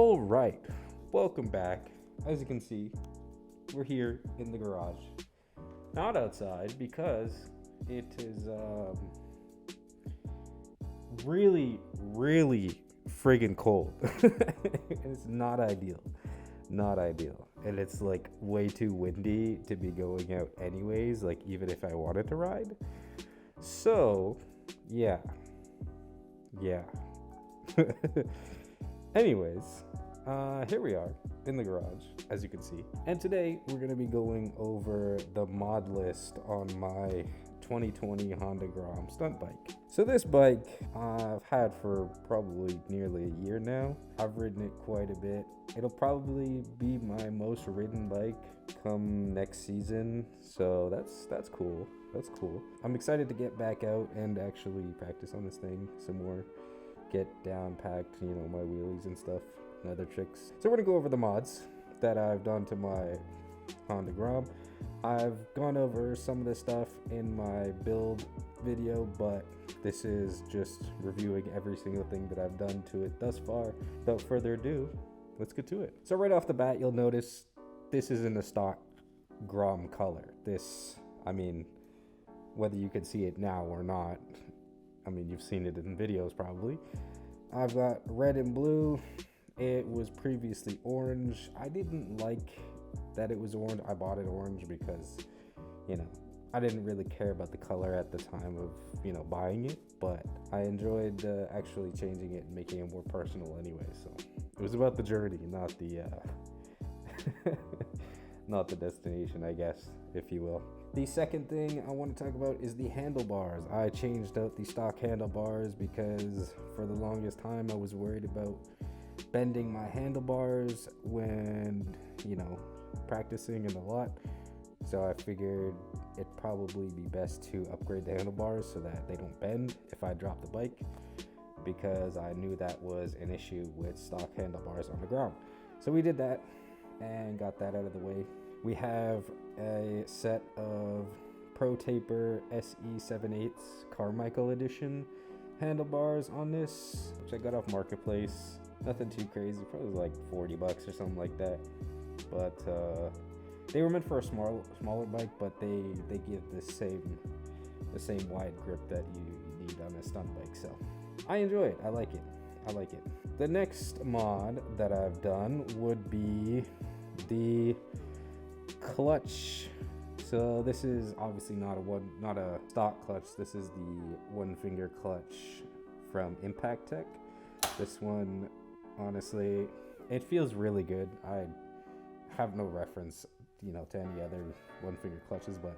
All right, welcome back. As you can see, we're here in the garage, not outside because it is really friggin' cold. It's not ideal, and it's like way too windy to be going out anyways, like even if I wanted to ride. So yeah. Anyways, here we are in the garage, as you can see. And today we're going to be going over the mod list on my 2020 Honda Grom stunt bike. So this bike I've had for probably nearly a year now. I've ridden it quite a bit. It'll probably be my most ridden bike come next season. So that's cool. That's cool. I'm excited to get back out and actually practice on this thing some more. Get down packed, my wheelies and stuff and other tricks. So we're gonna go over the mods that I've done to my Honda Grom. I've gone over some of this stuff in my build video, but this is just reviewing every single thing that I've done to it thus far. Without further ado, let's get to it. So right off the bat, you'll notice this isn't a stock Grom color. Whether you can see it now or not, you've seen it in videos probably. I've got red and blue. It was previously orange. I didn't like that it was orange. I bought it orange because, I didn't really care about the color at the time of, buying it, but I enjoyed actually changing it and making it more personal anyway. So it was about the journey, not the, not the destination, I guess, if you will. The second thing I want to talk about is the handlebars. I changed out the stock handlebars because for the longest time I was worried about bending my handlebars when, practicing and a lot. So I figured it'd probably be best to upgrade the handlebars so that they don't bend if I drop the bike, because I knew that was an issue with stock handlebars on the ground. So we did that and got that out of the way. We have a set of Pro Taper SE78 Carmichael Edition handlebars on this, which I got off Marketplace. Nothing too crazy, probably like $40 or something like that. But they were meant for a smaller bike, but they give the same wide grip that you need on a stunt bike. So I enjoy it. I like it. The next mod that I've done would be the clutch. So this is obviously not a stock clutch. This is the one finger clutch from Impact Tech. This one, honestly, it feels really good. I have no reference, to any other one finger clutches, but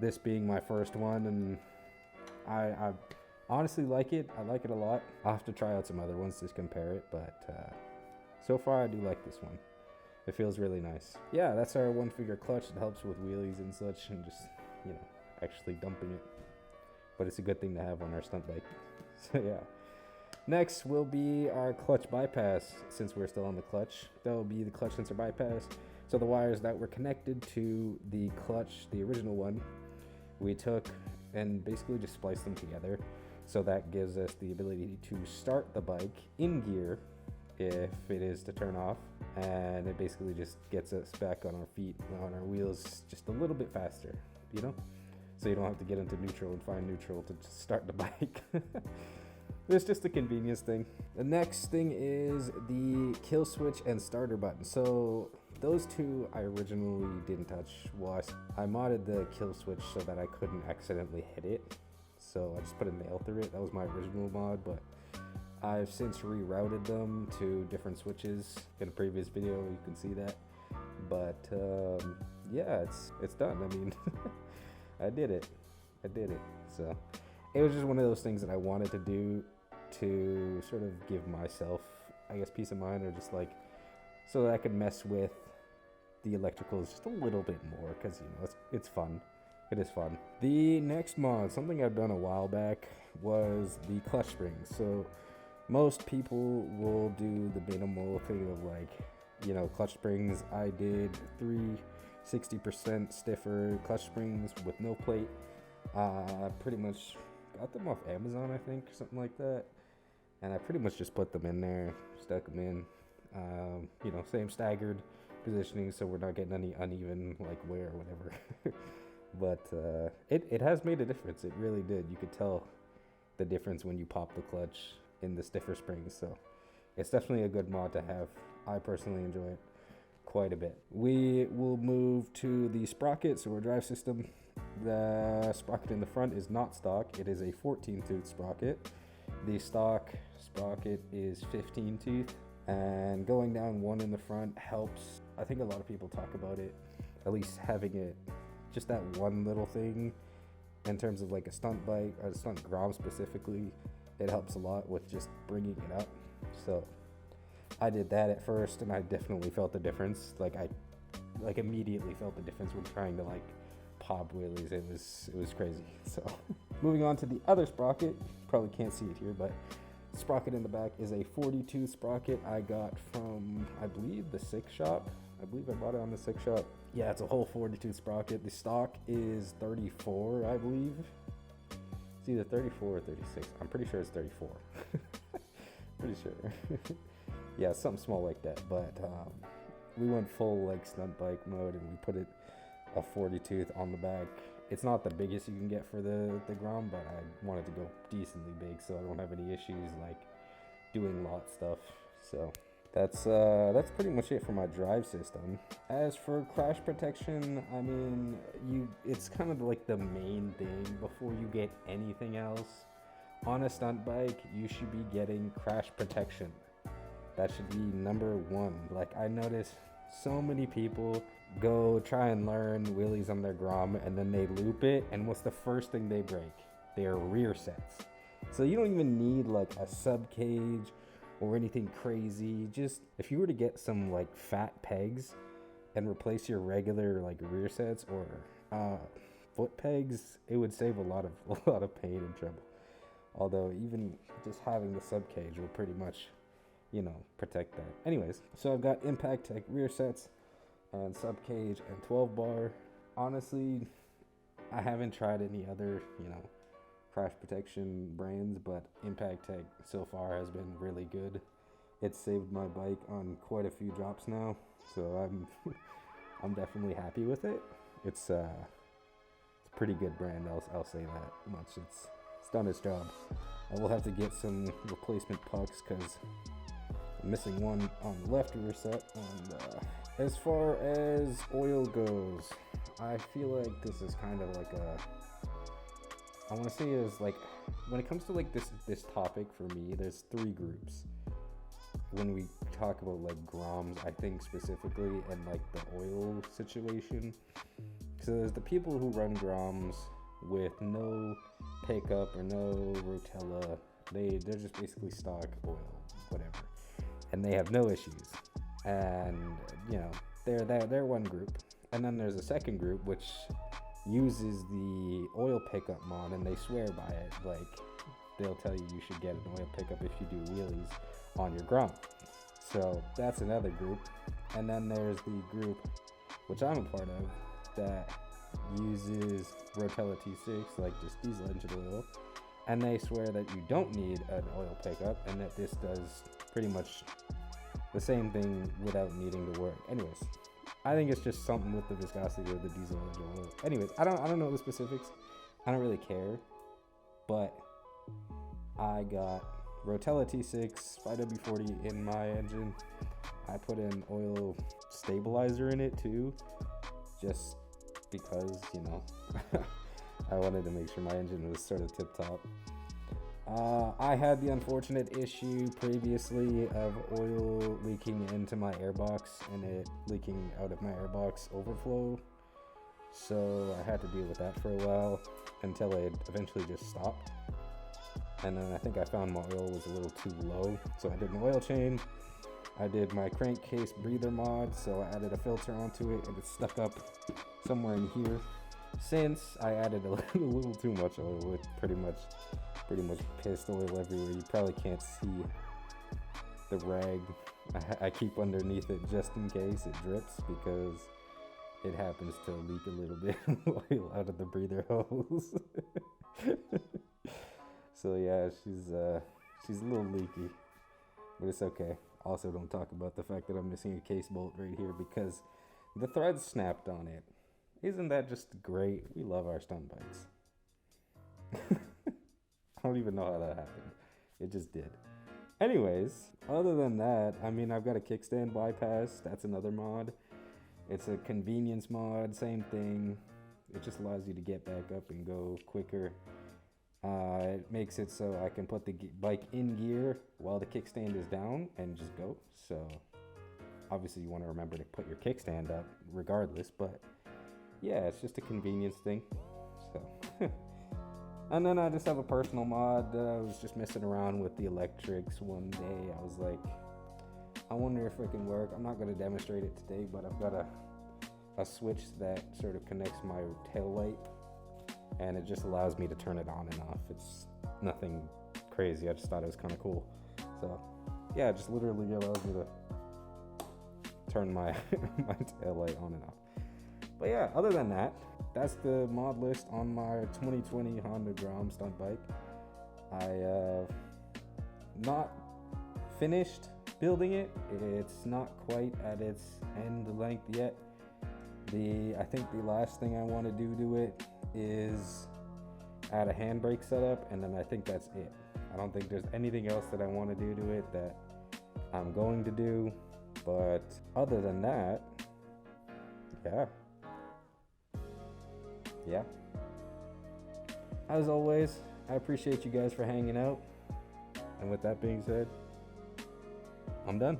this being my first one, and I honestly like it. I like it a lot. I'll have to try out some other ones to compare it, but so far I do like this one. It feels really nice. Yeah, that's our one finger clutch. It helps with wheelies and such, and just, actually dumping it. But it's a good thing to have on our stunt bike. So yeah. Next will be our clutch bypass, since we're still on the clutch. That will be the clutch sensor bypass. So the wires that were connected to the clutch, the original one, we took and basically just spliced them together. So that gives us the ability to start the bike in gear if it is to turn off, and it basically just gets us back on our feet, on our wheels, just a little bit faster, so you don't have to get into neutral and find neutral to just start the bike. It's just a convenience thing. The next thing is the kill switch and starter button. So those two I originally didn't touch. Well, I modded the kill switch so that I couldn't accidentally hit it, so I just put a nail through it. That was my original mod, but I've since rerouted them to different switches. In a previous video, you can see that. But yeah, it's done. I did it. So it was just one of those things that I wanted to do to sort of give myself, I guess, peace of mind, or just like so that I could mess with the electricals just a little bit more, because it's fun. It is fun. The next mod, something I've done a while back, was the clutch springs. So most people will do the minimal thing of clutch springs. I did 60% stiffer clutch springs with no plate. Pretty much got them off Amazon, I think, or something like that. And I pretty much just put them in there, stuck them in, You know, same staggered positioning, so we're not getting any uneven like wear or whatever. But it has made a difference. It really did. You could tell the difference when you pop the clutch in the stiffer springs. So it's definitely a good mod to have. I personally enjoy it quite a bit. We will move to the sprocket, so our drive system. The sprocket in the front is not stock. It is a 14 tooth sprocket. The stock sprocket is 15 tooth, and going down one in the front helps. I think a lot of people talk about it, at least having it, just that one little thing in terms of like a stunt bike or a stunt grom specifically. It helps a lot with just bringing it up. So I did that at first, and I definitely felt the difference. I immediately felt the difference when trying to like pop wheelies. It was crazy. So moving on to the other sprocket, probably can't see it here, but sprocket in the back is a 42 sprocket I got from, I believe, the Six Shop. I believe I bought it on the Six Shop. Yeah, it's a whole 42 sprocket. The stock is 34, I believe. It's either 34 or 36. I'm pretty sure it's 34. Pretty sure. Yeah, something small like that. But we went full like stunt bike mode, and we put it a 40 tooth on the back. It's not the biggest you can get for the Grom, but I wanted to go decently big so I don't have any issues like doing lot stuff. So that's pretty much it for my drive system. As for crash protection, I mean, it's kind of like the main thing before you get anything else. On a stunt bike, you should be getting crash protection. That should be number one. Like, I notice so many people go try and learn wheelies on their Grom, and then they loop it, and what's the first thing they break? Their rear sets. So you don't even need like a sub cage or anything crazy. Just if you were to get some like fat pegs and replace your regular like rear sets or foot pegs, it would save a lot of pain and trouble. Although even just having the sub cage will pretty much, you know, protect that. Anyways, so I've got Impact Tech rear sets and sub cage and 12 bar. Honestly, I haven't tried any other, you know, crash protection brands, but Impact Tech so far has been really good. It's saved my bike on quite a few drops now, so I'm definitely happy with it. It's a pretty good brand. I'll say that much. It's done its job. I will have to get some replacement pucks because I'm missing one on the left rear set. And as far as oil goes, I feel like this is kind of like I want to say is like, when it comes to like this topic for me, there's three groups. When we talk about like Groms, I think specifically, and like the oil situation. So there's the people who run Groms with no pickup or no rotella. They're just basically stock oil, whatever, and they have no issues. And you know, they're one group. And then there's a second group which uses the oil pickup mod, and they swear by it. Like, they'll tell you should get an oil pickup if you do wheelies on your Grom. So that's another group. And then there's the group which I'm a part of that uses Rotella T6, like just diesel engine oil, and they swear that you don't need an oil pickup and that this does pretty much the same thing without needing to work. Anyways, I think it's just something with the viscosity of the diesel engine oil. Anyways, I don't know the specifics. I don't really care, but I got Rotella T6 5W40 in my engine. I put an oil stabilizer in it too, just because, you know, I wanted to make sure my engine was sort of tip top. I had the unfortunate issue previously of oil leaking into my airbox and it leaking out of my airbox overflow. So I had to deal with that for a while until it eventually just stopped. And then I think I found my oil was a little too low. So I did an oil change. I did my crankcase breather mod, so I added a filter onto it and it stuck up somewhere in here. Since I added a little too much oil, it pretty much pissed oil everywhere. You probably can't see the rag I keep underneath it just in case it drips, because it happens to leak a little bit of oil out of the breather hose. So yeah, she's a little leaky, but it's okay. Also, don't talk about the fact that I'm missing a case bolt right here because the thread snapped on it. Isn't that just great? We love our stunt bikes. I don't even know how that happened. It just did. Anyways, other than that, I mean, I've got a kickstand bypass. That's another mod. It's a convenience mod, same thing. It just allows you to get back up and go quicker. It makes it so I can put the bike in gear while the kickstand is down and just go. So obviously you want to remember to put your kickstand up regardless, but yeah, it's just a convenience thing. So and then I just have a personal mod. I was just messing around with the electrics one day. I was like, I wonder if it can work. I'm not going to demonstrate it today, but I've got a switch that sort of connects my tail light, and it just allows me to turn it on and off. It's nothing crazy. I just thought it was kind of cool. So yeah, it just literally allows me to turn my my tail light on and off. But yeah, other than that, that's the mod list on my 2020 Honda Grom stunt bike. I not finished building it. It's not quite at its end length yet. I think the last thing I want to do to it is add a handbrake setup, and then I think that's it. I don't think there's anything else that I want to do to it that I'm going to do. But other than that, yeah. As always, I appreciate you guys for hanging out. And with that being said, I'm done.